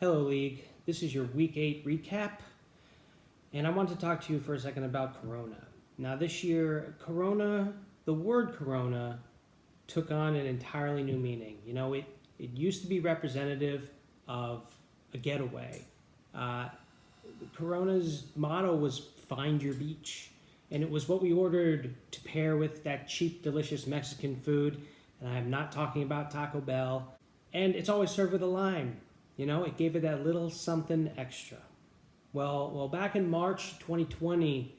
Hello League, this is your Week 8 recap, and I want to talk to you for a second about Corona. Now this year, the word Corona took on an entirely new meaning. You know, it used to be representative of a getaway. Corona's motto was "Find Your Beach," and it was what we ordered to pair with that cheap, delicious Mexican food, and I am not talking about Taco Bell, and it's always served with a lime. You know, it gave it that little something extra. Well, back in March 2020,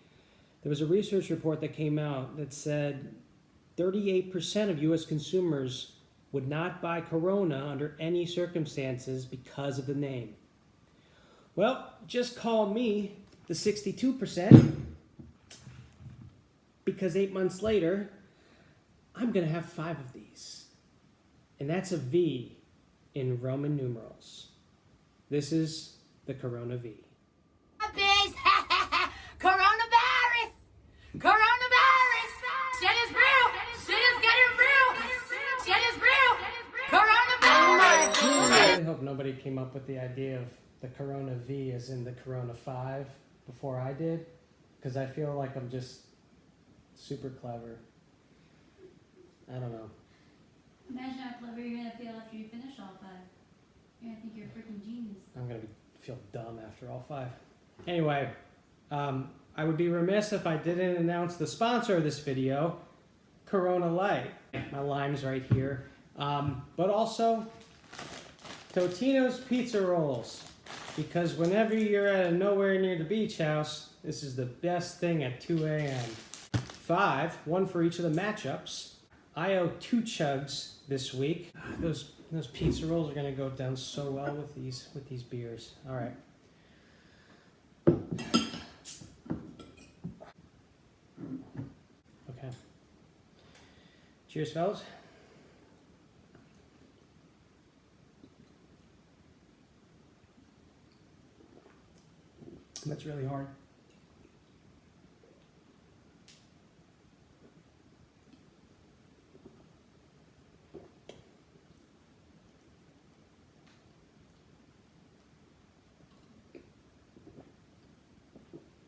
there was a research report that came out that said 38% of U.S. consumers would not buy Corona under any circumstances because of the name. Well, just call me the 62%, because 8 months later, I'm going to have 5 of these. And that's a V in Roman numerals. This is the Corona V. Coronavirus! Coronavirus! Shit is real! Shit is getting real! Shit is real! Coronavirus! I really hope nobody came up with the idea of the Corona V as in the Corona 5 before I did, because I feel like I'm just super clever. I don't know. Imagine how clever you're gonna feel after you finish all 5. You're gonna think you're a freaking genius. I'm going to feel dumb after all 5. Anyway, I would be remiss if I didn't announce the sponsor of this video, Corona Light. My lime's right here. But also, Totino's Pizza Rolls. Because whenever you're at a nowhere near the beach house, this is the best thing at 2 a.m. 5, one for each of the matchups. I owe 2 chugs this week. Those pizza rolls are gonna go down so well with these beers. All right. Okay. Cheers, fellas. That's really hard.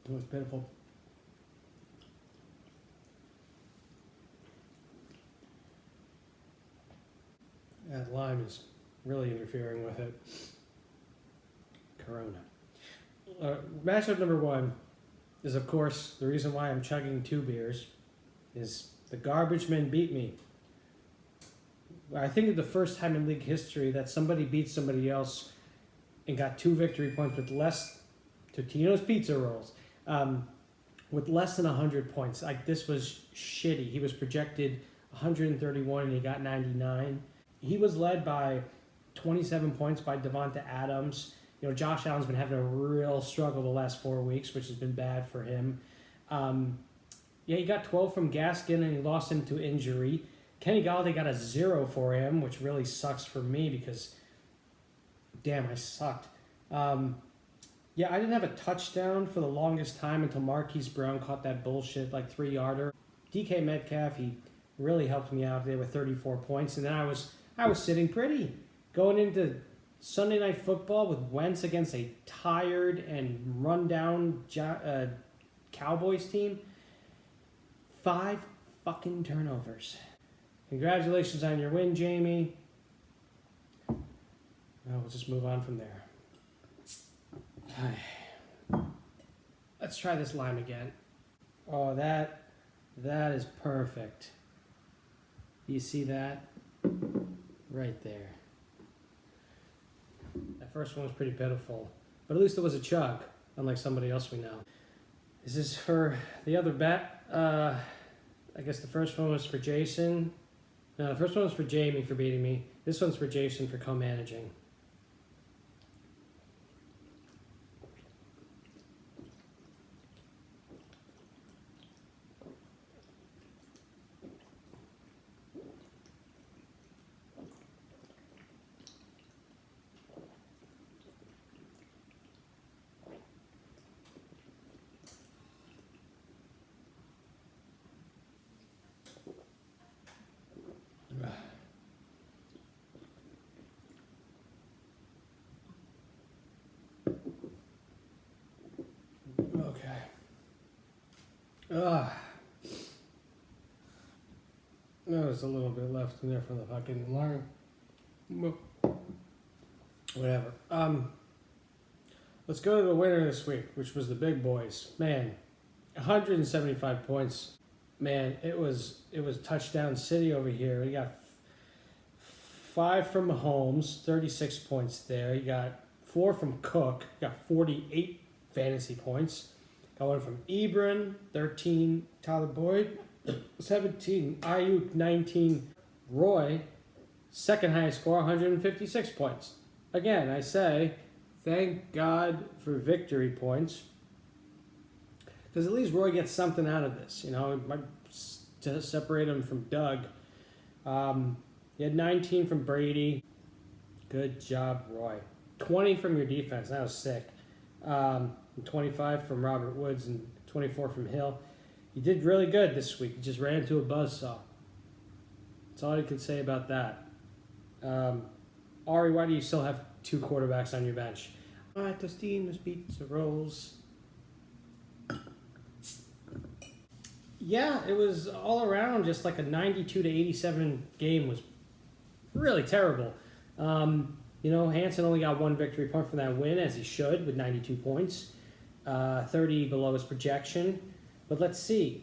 It was pitiful. That lime is really interfering with it. Corona. Matchup number 1 is, of course, the reason why I'm chugging 2 beers, is the Garbage Men beat me. I think it's the first time in league history that somebody beat somebody else and got 2 victory points with less Totino's Pizza Rolls. With less than 100 points. Like, this was shitty. He was projected 131 and he got 99. He was led by 27 points by Devonta Adams. You know, Josh Allen's been having a real struggle the last 4 weeks, which has been bad for him. He got 12 from Gaskin and he lost him to injury. Kenny Golladay got a 0 for him, which really sucks for me because, damn, I sucked. I didn't have a touchdown for the longest time until Marquise Brown caught that bullshit, 3-yarder. DK Metcalf, he really helped me out there with 34 points. And then I was sitting pretty. Going into Sunday Night Football with Wentz against a tired and run-down Cowboys team. 5 fucking turnovers. Congratulations on your win, Jamie. Well, we'll just move on from there. Let's try this lime again. Oh, that is perfect. You see that? Right there. That first one was pretty pitiful, but at least it was a chug, unlike somebody else we know. This is for the other bet. I guess the first one was for Jason. No, the first one was for Jamie for beating me. This one's for Jason for co-managing. Okay. Ugh. There's a little bit left in there from the fucking alarm. Whatever. Let's go to the winner this week, which was the big boys. Man, 175 points. Man, it was touchdown city over here. We got 5 from Mahomes, 36 points there. You got 4 from Cook, got 48 fantasy points. Got 1 from Ebron, 13. Tyler Boyd, 17. Ayuk, 19. Roy, second highest score, 156 points. Again, I say, thank God for victory points. Because at least Roy gets something out of this. You know, to separate him from Doug. He had 19 from Brady. Good job, Roy. 20 from your defense. That was sick. 25 from Robert Woods and 24 from Hill. You did really good this week. You just ran into a buzzsaw. That's all I can say about that. Ari, why do you still have 2 quarterbacks on your bench? Tostinos, pizza rolls. Yeah, it was all around just like a 92 to 87 game was really terrible. You know, Hansen only got 1 victory point from that win, as he should, with 92 points. 30 below his projection. But let's see.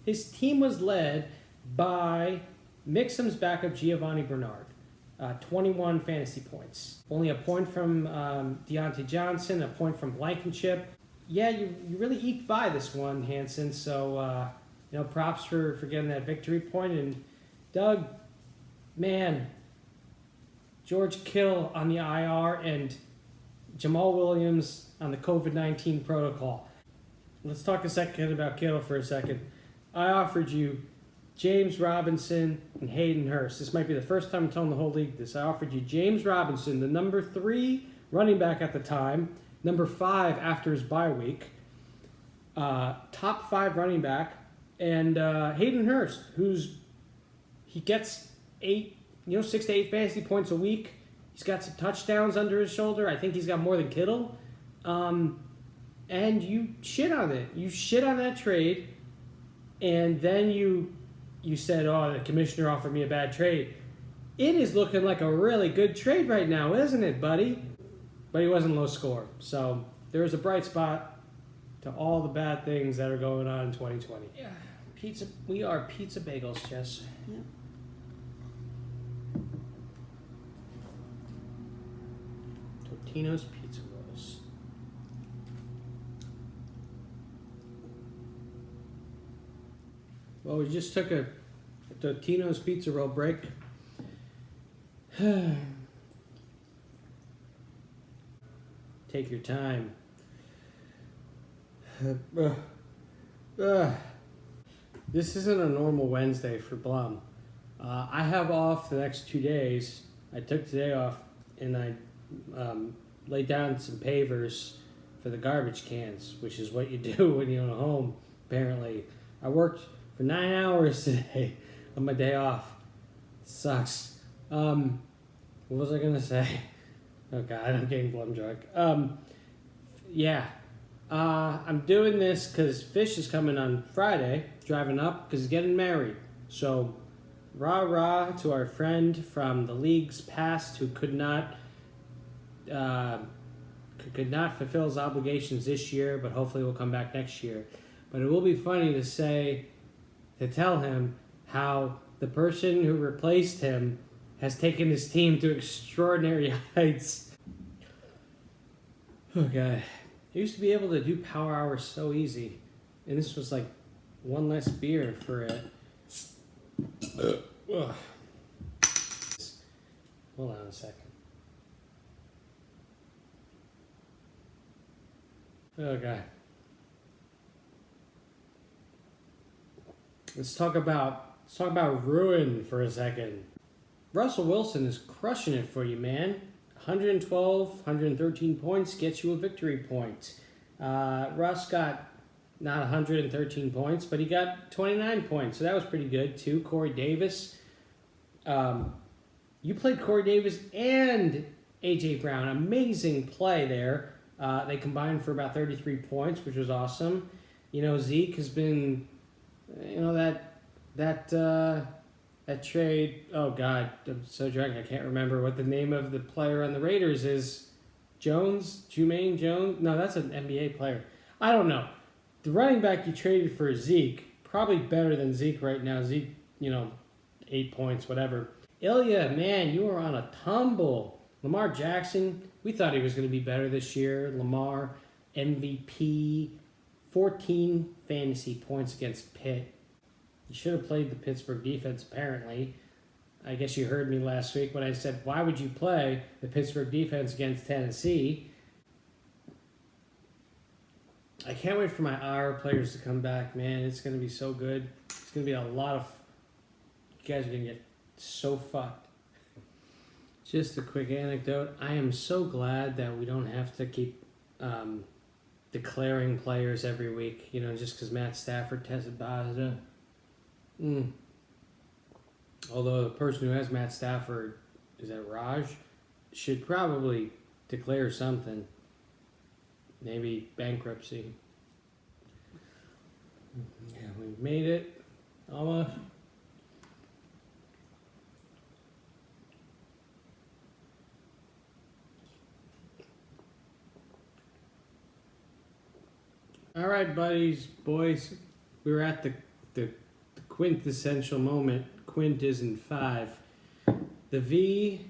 His team was led by Mixon's backup, Giovanni Bernard. 21 fantasy points. Only a point from Deontay Johnson, a point from Blankenship. Yeah, you really eked by this one, Hansen. So, you know, props for getting that victory point. And Doug, man, George Kittle on the IR and Jamal Williams on the COVID-19 protocol. Let's talk a second about Kittle for a second. I offered you James Robinson and Hayden Hurst. This might be the first time I'm telling the whole league this. I offered you James Robinson, the number 3 running back at the time, number 5 after his bye week, top 5 running back, and Hayden Hurst, he gets 6 to 8 fantasy points a week. He's got some touchdowns under his shoulder. I think he's got more than Kittle. And you shit on it. You shit on that trade, and then you said, oh, the commissioner offered me a bad trade. It is looking like a really good trade right now, isn't it, buddy? But he wasn't low score. So there's a bright spot to all the bad things that are going on in 2020. Yeah, pizza. We are pizza bagels, Jess. Yeah. Totino's Pizza Rolls. Well, we just took a Totino's Pizza Roll break. Take your time. This isn't a normal Wednesday for Blum. I have off the next 2 days. I took today off and I laid down some pavers for the garbage cans, which is what you do when you own a home, apparently. I worked for 9 hours today on my day off. It sucks. What was I gonna say? Oh God, I'm getting Blum drunk. Yeah. I'm doing this because Fish is coming on Friday, driving up because he's getting married. So, rah to our friend from the leagues past who could not fulfill his obligations this year, but hopefully will come back next year. But it will be funny to tell him how the person who replaced him has taken his team to extraordinary heights. Oh God. I used to be able to do power hours so easy. And this was like one less beer for it. Hold on a second. Okay. Let's talk about ruin for a second. Russell Wilson is crushing it for you, man. 112, 113 points gets you a victory point. Russ got not 113 points, but he got 29 points, so that was pretty good too. Corey Davis. You played Corey Davis and A.J. Brown, amazing play there. They combined for about 33 points, which was awesome. You know, Zeke has been, you know, that trade. Oh God, I'm so drunk. I can't remember what the name of the player on the Raiders is. Jermaine Jones. No, that's an NBA player. I don't know. The running back you traded for Zeke, probably better than Zeke right now. Zeke, 8 points, whatever. Ilya, man, you are on a tumble. Lamar Jackson, we thought he was going to be better this year. Lamar, MVP, 14 fantasy points against Pitt. You should have played the Pittsburgh defense, apparently. I guess you heard me last week when I said, why would you play the Pittsburgh defense against Tennessee? I can't wait for my IR players to come back, man. It's going to be so good. It's going to be a lot of... You guys are going to get so fucked. Just a quick anecdote. I am so glad that we don't have to keep declaring players every week, just because Matt Stafford tested positive. Although the person who has Matt Stafford, is that Raj, should probably declare something. Maybe bankruptcy. Yeah, we made it. Almost. All right, buddies, boys. We were at the quintessential moment. Quint is in 5. The V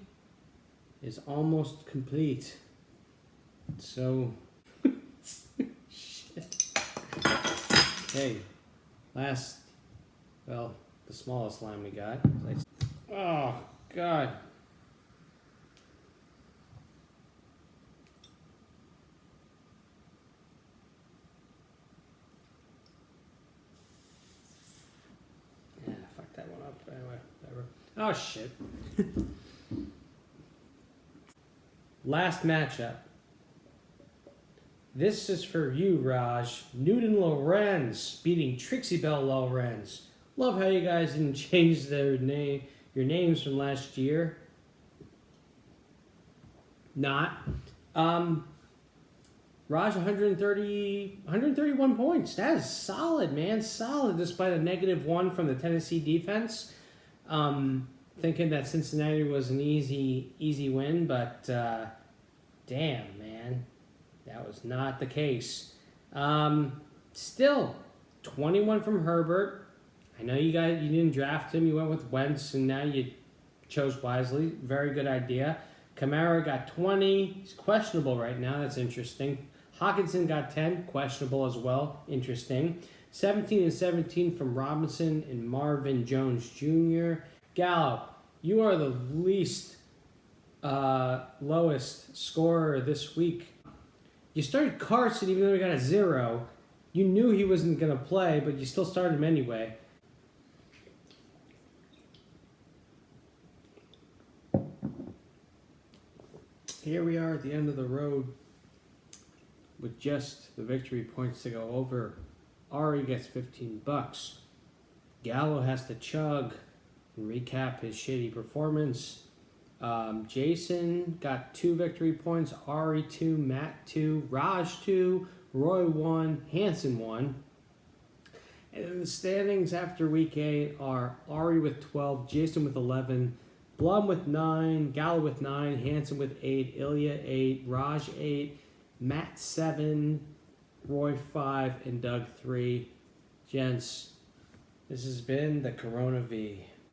is almost complete. So, shit. Okay, the smallest line we got. Oh, God. That one up anyway, whatever. Oh shit. Last matchup. This is for you, Raj. Newton Lorenz beating Trixie Bell Lorenz. Love how you guys didn't change your names from last year. Not. Raj, 131 points. That is solid, man. Solid, despite a -1 from the Tennessee defense. Thinking that Cincinnati was an easy win, but damn, man. That was not the case. Still, 21 from Herbert. I know you didn't draft him. You went with Wentz, and now you chose wisely. Very good idea. Kamara got 20. He's questionable right now. That's interesting. Hawkinson got 10, questionable as well, interesting. 17 and 17 from Robinson and Marvin Jones Jr. Gallup, you are the least lowest scorer this week. You started Carson even though he got a 0. You knew he wasn't going to play, but you still started him anyway. Here we are at the end of the road. With just the victory points to go over, Ari gets $15. Gallo has to chug and recap his shitty performance. Jason got 2 victory points. Ari 2, Matt 2, Raj 2, Roy 1, Hanson 1. And the standings after week 8 are Ari with 12, Jason with 11, Blum with 9, Gallo with 9, Hanson with 8, Ilya 8, Raj 8, Matt 7, Roy 5, and Doug 3. Gents, this has been the Corona V.